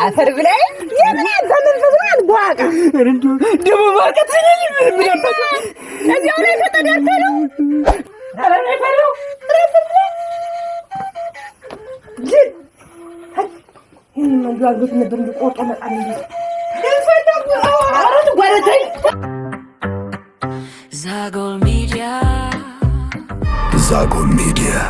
አፈር ብላይ የምን ተመንፈስማን ጓቃ ደሞ ማርከት ስለኝ ምን ያባታ እዚያው ላይ ተጠደርተሉ አረኔ ፈሩ ግን ምን ያሉት ነበር እንዲቆርጥ መጣን አረቱ ጓረተኝ Zagol Media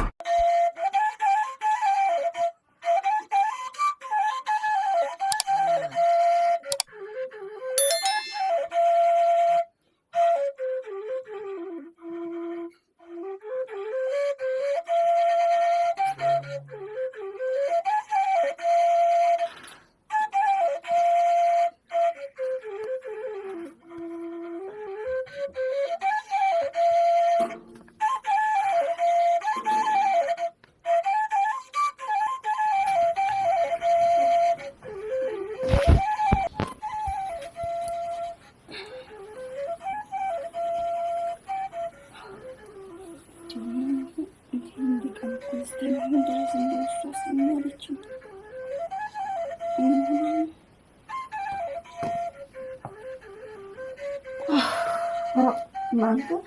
Mantu,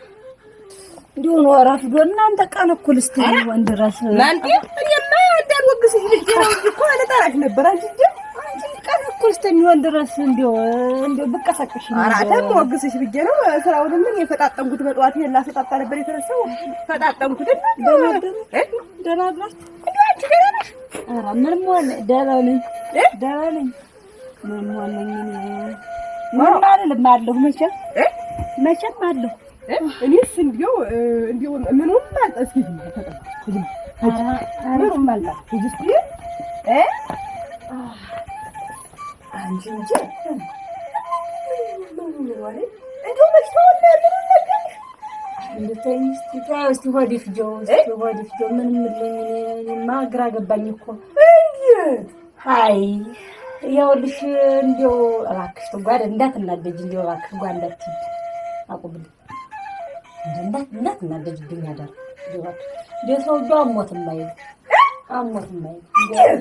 dia orang sudah nanti kan aku lihat wanderas. Nanti, dia mana ada waktu sih dia kau ada tarik lebaran dia. Kan aku lihat wanderas dia bekas aku sih. Ada waktu sih dia no, selalu ni fatat tamu tu berdoa dia lah fatat tarik beri terus. Fatat tamu tu dah belas. Mermuan dah ni. Mermuan ni. Mana lebar lu macam? Macam mana? Ini sendiri, dia menurut mana sih? Menurut mana? Jadi, anjing je. Itu macam mana? Itu istilah wadif Jones, mana magra banyak ko. Hai, ya udah dia rakus tu gua ada ndak nak dia rakus gua ndak tid. Aku beli. Ndak nak dia ada. Dia selalu amat main. Dia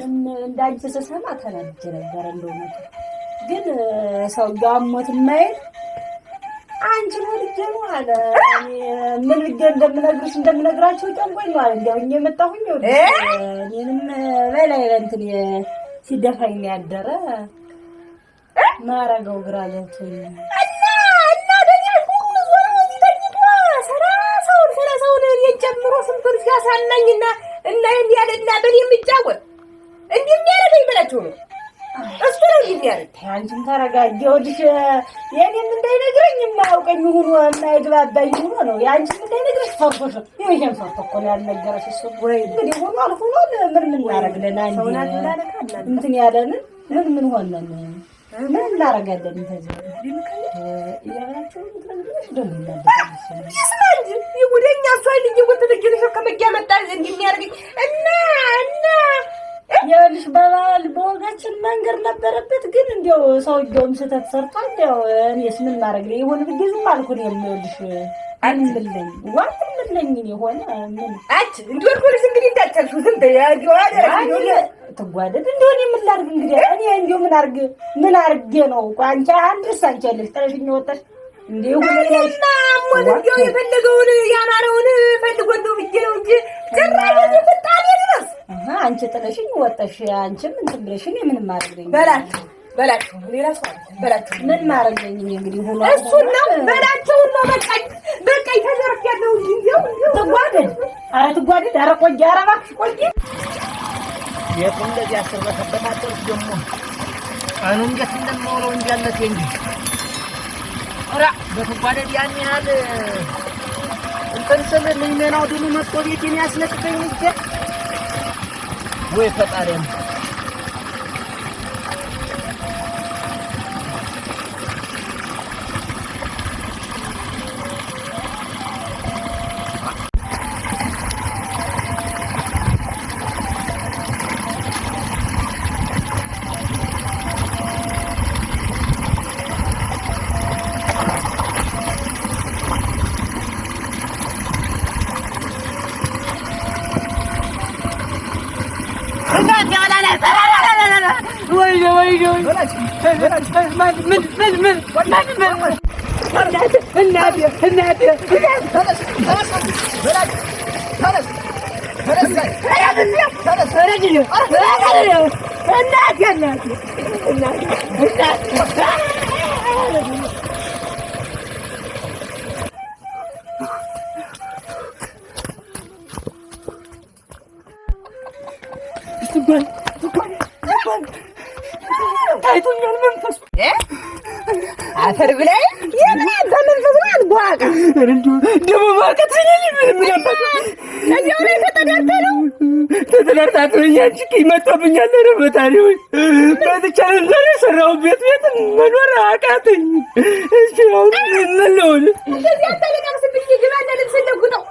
ndak sesama kan aja garan dona. Dia selalu amat main. Anjir dia ada. እንደምነግራችሁ ጨንቆኝ ነው አይደል? ያው እየመጣሁኝ ነው። እኔንም ላይ እንትን ሲደፋኝ ያደረ ማረገው ግራ ገብቶኝ እና ደኛ ሁሉ ዞር ወዲህ ተኝቷ ሰራሰው የጀምሮ ስንቱን ሲያሳናኝና እና የሚያለና በኔ የሚጫወት እንዴ የሚያረገኝ ብላችሁ ነው እሱ ነው የሚያረግ። አንቺም ተረጋጊ። ወዲህ የኔም እንዳይነግረኝ የማያውቀኝ ሆኖ የማይግባባኝ ሆኖ ነው። ያንቺም እንዳይነግረሽ ፈርቶሽ ነው። ይሄን ፈርቶ እኮ ነው ያልነገረሽ እሱ። ወይ እንግዲህ ሆኖ አልፎ ምን እናረግለን? እንትን ያለን ምን ሆነን ምን እናረጋለን? እንደዚህ ያላችሁ ምትነግረሽ ደምና ይስማንጂ ይውደኛ ሷይልኝ ወተደግልሽ ከመጊያ መጣ እንደሚያርገኝ እና ያልሽ ባል ቦጋችን መንገር ነበረበት ግን እንዴው ሰውየውም ስተት ሰርቷል። ያው እኔስ ምን ማድረግ ነው? ይሁን ብዬዝም አልኩኝ የሚወድሽ አንብልኝ ዋንብልኝ ይሆን ምን አጭ እንዴው ኮልስ እንግዲህ እንዳጨርሹ ዝም ተያዩ አደረግ ተጓደድ እንደው እኔ ምን ላድርግ እንግዲህ እኔ እንደው ምን አርጌ ነው አንቺ አንድ ሳንቸልሽ ተረሽኝ ወጣሽ እንደው ሁለና ሞት እንደው የፈለገውን ያማረውን ፈልጎ እንደው ብዬ ነው እንጂ ጭራሽ ፍጣኔ ድረስ አንቺ ጥለሽኝ ወጣሽ። አንቺም እንትን ብለሽኝ ምን ማድረግ በላችሁ ሌላ ሰው በላችሁ ምን ማድረግ ነኝ እንግዲህ ሆኖ እሱ ነው በላችሁ ነው በቃ ተዘርፍ ያለው እንዴው ትጓደድ ኧረ ቆይ ኧረ እባክሽ ቆይ የቁም እንደዚህ አስርበተበታቸው ደግሞ አኑ እንዴት እንደማውለው እንዲያለት እንጂ ኧረ በትጓደድ ያን ያህል እንትን ስል ለኔናው ድሉ መጥቶ ቤቴን ያስለቅቀኝ እንጂ ወይ ፈጣሪም ታይቶኛል መንፈሱ አፈር ብላይ የምን መንፈስ ነው አልቧቃ ደሞ ማቀት ምን ያባካ ለዚያው ላይ ተጠዳርታቶኛል እቺ ይመጣብኛል ረበታሪ ወይ በተቻለ ዘር ሰራው ቤት መኖር አቃተኝ እሺ አሁን ምን ነው ለዚያ ተለቃቅስብኝ ግባና ልብስ ለጉጠው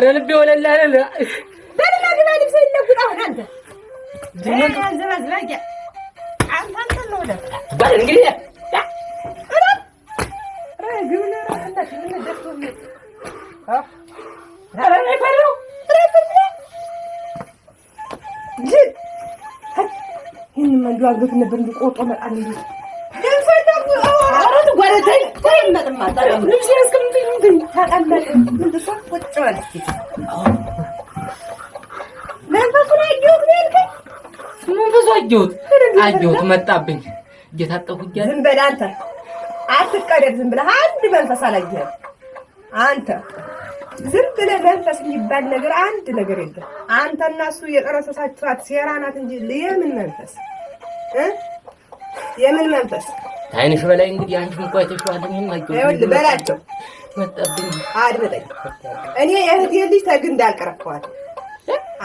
ረልቤ ወለላ አለ በልና ግባ ልብስ ለጉጠው አንተ ጀነን ዘባዝባቂያ አንተ ነው ወደ ባል እንግዲህ ግብና አንተ ምን ደፍቶ አረ ፈረው ይህን መንዱ አግብት ነበር እንዲቆጦ መጣል እንዴ ደንፈዳው አረ ጓረተኝ ተይመጥማ ታዲያ ልብስ ያስቀምጥኝ ታቃለለ ምን ተሰ ቁጭ ማለት መንፈሱን አየሁት ነው መንፈሱ አየሁት መጣብኝ እየታጠፉ እያለ ዝም በል አንተ አትቀደድ ዝም ብለህ አንድ መንፈስ አላየህም አንተ ዝም ብለህ መንፈስ የሚባል ነገር አንድ ነገር የለም አንተና እሱ የጠረሰሳችኋት ሴራ ናት እንጂ የምን መንፈስ የምን መንፈስ አይንሽ በላይ እንግዲህ አንቺም እንኳን አይተሽዋለኝ ማይቀር ይኸውልህ በላቸው መጣብኝ አድርጠኝ እኔ የእህቴ ልጅ ተግንድ አልቀረኳት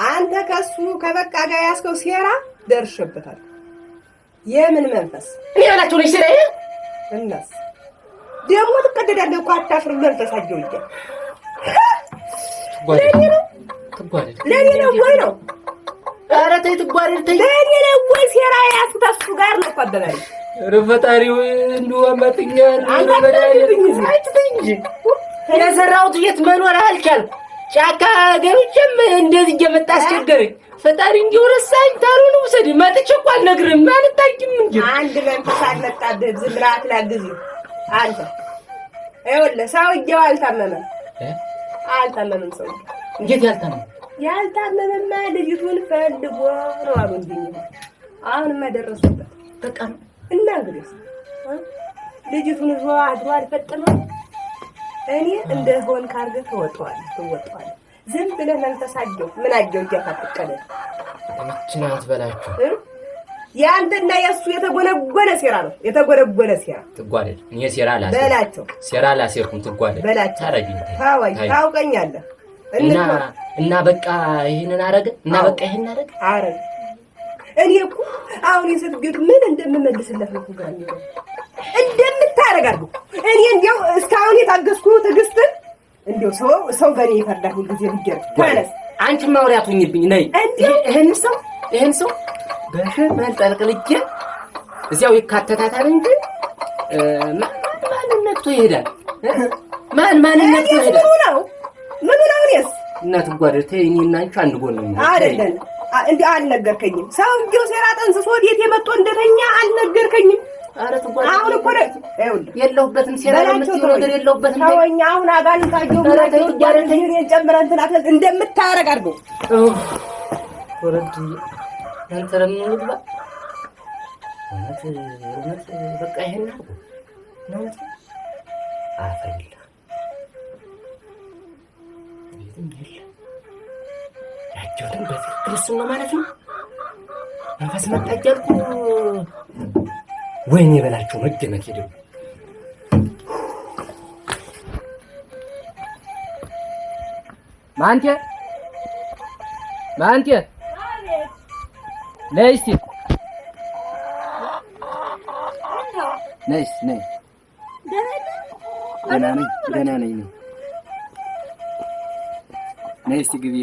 አንተ ከሱ ከበቃ ጋር ያስከው ሴራ ደርሽበታል የምን መንፈስ እኔ ያላችሁ ልጅ ሲለኝ እናስ ደሞ ተቀደዳለህ እኮ አታፍርም መንፈስ አየው ይያ ለኔ ነው ወይ ነው ኧረ ተይ ትጓደል ተይ ለኔ ነው ወይ ሴራ ያስኩት እሱ ጋር ነው እኮ አበላኝ ረፈጣሪው እንደው አማጥኛል አይተኝ የዘራሁት ቤት መኖር አልቻልኩም ጫካ ገብቼም እንደዚህ እየመጣ አስቸገረኝ ፈጣሪ እንዲሁ ረሳኝ ታሩን ውሰድ መጥቼ እኮ አልነግርህም አልታይም እንጂ አንድ መንፈስ አልመጣብህ ዝም ብለህ አትላግዝ አንተ ይኸውልህ ሰውዬው አልታመመም ሰው እንዴት ያልታመመማ ልጅቱን ፈልጎ ነው አሉኝ አሁንማ ደረሰበት በቃ እና እንግዲህ ልጅቱን ይዞ አድሮ አልፈጠመም እኔ እንደሆን ካርገ ተወጣዋል ዝም ብለህ መንፈሳቸው ምን አየው እያፋጥቀለ እቺናት በላችሁ ያንተና ያሱ የተጎነጎነ ሴራ ነው የተጎነጎነ ሴራ ትጓደል እኔ ሴራ ላሴ በላቸው ሴራ ላሴርኩም ትጓደል በላቸው ታረጊኝ ታውቀኛለህ እና በቃ ይሄንን አረገ እና በቃ ይሄንን አረገ እኔ እኮ አሁን የሰግድ ምን እንደምመልስለት ነው ጋር እንደምታረጋው እኔ እንዴው እስካሁን የታገስኩ ትግስት እንዴው ሰው በኔ ይፈርዳል ሁሉ ጊዜ ቢገር ማለት አንቺ ማውሪያት ሆኝብኝ ነይ ይሄን ሰው በሸመን ጠልቅልጄ እዚያው ይካተታታል እንጂ ማንነቱ ይሄዳል ማንነቱ ይሄዳል ምን ነው እኔስ እናት ጓደቴ እኔና አንቺ አንድ ጎን ነው አይደለም እንዴ አልነገርከኝም ሰውዬው ሴራ ጠንስሶ ወዴት የመጣ እንደተኛ አልነገርከኝም አረ ተጓደቴ አሁን እኮ የለሁበትም ሴራ የምትይው ነገር የለሁበትም ታወኛ አሁን አጋንንታጆ ማለት ነው ጀምረን እንትና እንደምታረግ አድርጎ ወረድ አንተረም ነው እውነት በቃ ይሄን ነው አፈይላ ይሄን ያጆትን በትክክል ነው ማለት ነው መንፈስ መጣጃልኩ ወይኔ በላችሁ መገመት ይደው ማንቴ ነይስ ደህና ነኝ ነይስ ግቢ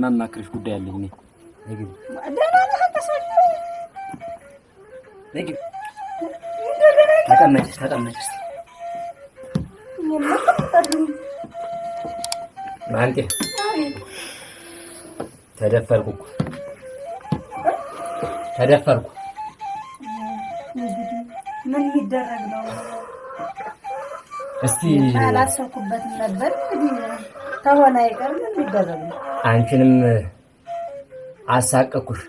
ማማክርሽ ጉዳይ አለኝ ነይ ግቢ ደህና ነህ ተሰልኩ ነይ ግቢ ተቀመጭ ማንቴ ተደፈርኩ ተደፈርኩ። ምን ይደረግ ነው? እስቲ አላሰብኩበትም ነበር። እንግዲህ ተሆነ አይቀር ምን ይደረግ ነው? አንቺንም አሳቀኩሽ፣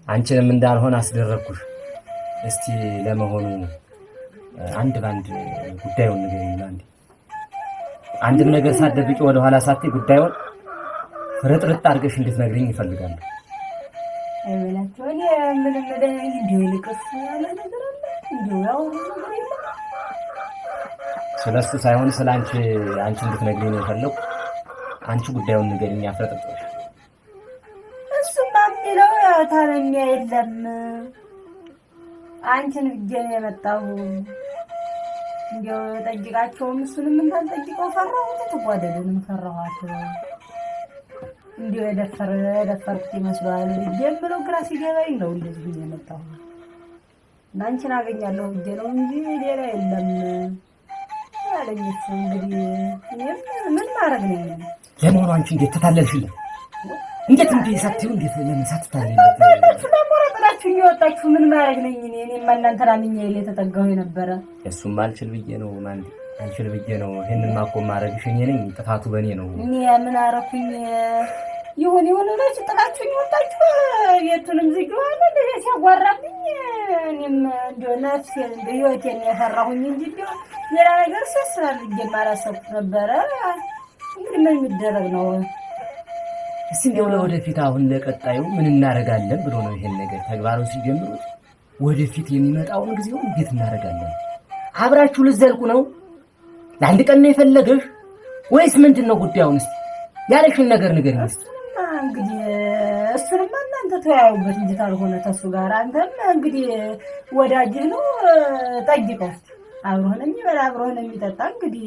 አንቺንም እንዳልሆን አስደረግኩሽ። እስቲ ለመሆኑ አንድ ባንድ ጉዳዩን ንገሪኝ። አንድም ነገር ሳትደብቂ ወደ ኋላ ሳትይ ጉዳዩን ፍርጥርጥ አድርገሽ እንድትነግሪኝ ይፈልጋሉ። አይበላቸው እኔ ምንም እንዲሁ ልቅስ ያለ ነገር አለ እንዲሁ ያው ስለሱ ሳይሆን ስለ አንቺ እንድትነግሪኝ ነው የፈለኩ። አንቺ ጉዳዩን ንገሪኝ አፍረጥርጥሽ። እሱማ የሚለው ያው ታመሚያ የለም አንቺን ብዬሽ ነው የመጣሁ። እንዲያው ጠይቃቸውም እሱንም እንዳልጠይቀው ፈራሁት። ትጓደድንም ፈራኋት። እንዲያው የደፈርኩት ይመስለዋል ብዬሽ ብለው ግራ ሲገባኝ ነው እንደዚህ ብዬሽ የመጣሁ እና አንቺን አገኛለሁ ብዬሽ ነው እንጂ ሌላ የለም አለኝ እሱ። እንግዲህ ምን ማድረግ ነው? ለመሆኑ አንቺ እንዴት ተታለልሽልኝ? እንዴት ሳትይው እንዴት ለምን ሳትታለልኝ? ጥላችሁ እየወጣችሁ ምን ማድረግ ነኝ እኔ? እኔማ እናንተን አምኜ የተጠጋሁ የነበረ እሱማ አልችል ብዬሽ ነው ማንዴ፣ አልችል ብዬሽ ነው። ይሄንማ እኮ ማድረግሽ እኔ ነኝ፣ ጥፋቱ በእኔ ነው። እኔ ምን አደረኩኝ? ይሁን ብላችሁ ጥላችሁኝ ወጣችሁ። ቤቱንም ዝግዋለ ሲያጓራብኝ እኔም እንደው ነፍሴን እንደው ህይወቴን የፈራሁኝ እንጂ እንደው ሌላ ነገር ስላልልጌም አላሰብኩት ነበረ። እንግዲህ ምን የሚደረግ ነው? እስቲ እንደው ለወደፊት አሁን ለቀጣዩ ምን እናደርጋለን ብሎ ነው ይሄን ነገር ተግባሩን ሲጀምሩት፣ ወደፊት የሚመጣውን ጊዜው እንዴት እናደርጋለን? አብራችሁ ልዘልቁ ነው? ለአንድ ቀን ነው የፈለገሽ ወይስ ምንድን ነው ጉዳዩን? እስቲ ያለሽን ነገር ንገሪኝ። እስቲ እንግዲህ እሱንማ እናንተ ተያዩበት እንጂ ታልሆነ ተሱ ጋር አንተም እንግዲህ ወዳጅህ ነው ጠይቀው። አብሮህን የሚበላ አብሮህን የሚጠጣ እንግዲህ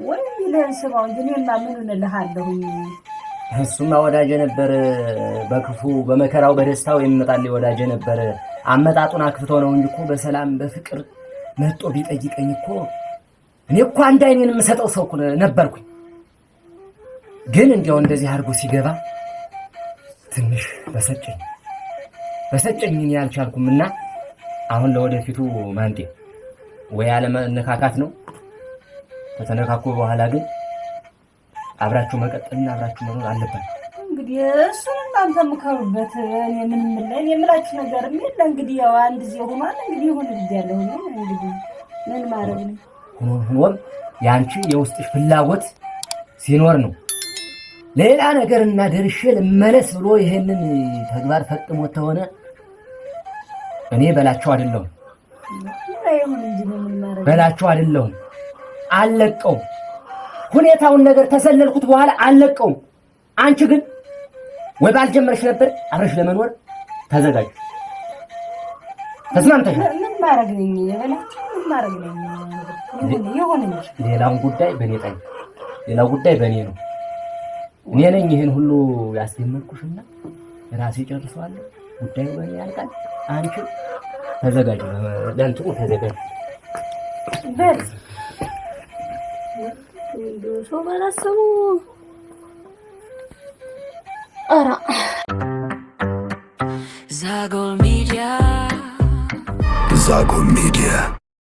ወይ ይልህን ስማው እንጂ እኔማ ምኑን እልሃለሁኝ። እሱማ ወዳጄ ነበር። በክፉ በመከራው በደስታው የሚመጣልኝ ወዳጄ ነበር። አመጣጡን አክፍቶ ነው እንጂ እኮ በሰላም በፍቅር መጥቶ ቢጠይቀኝ እኮ እኔ እኮ አንድ አይኔን የምሰጠው ሰው ነበርኩኝ። ግን እንዲያው እንደዚህ አድርጎ ሲገባ ትንሽ በሰጨኝ እኔ አልቻልኩምና አሁን ለወደፊቱ ማንጤ ወይ አለመነካካት ነው። ከተነካኩ በኋላ ግን አብራችሁ መቀጠልና አብራችሁ መኖር አለበት። እንግዲህ እሱን እናንተ ምከሩበት። እኔ ምን ምን የምላችሁ ነገር የለ። እንግዲህ ያው አንድ ጊዜ ሆኗል። እንግዲህ ይሁን ልጅያለሁ እንግዲህ ምን ማድረግ ነው? ሆኖም ያንቺ የውስጥሽ ፍላጎት ሲኖር ነው። ሌላ ነገርና ደርሼ ልመለስ ብሎ ይሄንን ተግባር ፈጥሞ ተሆነ እኔ በላቸው አይደለሁም። በላቸው አይደለሁም። አለቀው ሁኔታውን ነገር ተሰለልኩት በኋላ አለቀው። አንቺ ግን ወይ ባልጀመርሽ ነበር አብረሽ ለመኖር ተዘጋጅ። ተስማምተሻል? ምን ማድረግ ነኝ? በላቸው ምን ማድረግ ነኝ? ይሁን ሌላውን ጉዳይ በእኔ ጣይ፣ ሌላው ጉዳይ በእኔ ነው። እኔ ነኝ ይሄን ሁሉ ያስደመርኩሽና ራሴ ጨርሰዋለሁ። ጉዳዩ በእኔ ያልቃል። አንቺ ተዘጋጅ፣ ለእንትኑ ተዘጋጅ። በል ሰው ባላሰቡ ኧረ Zagol Media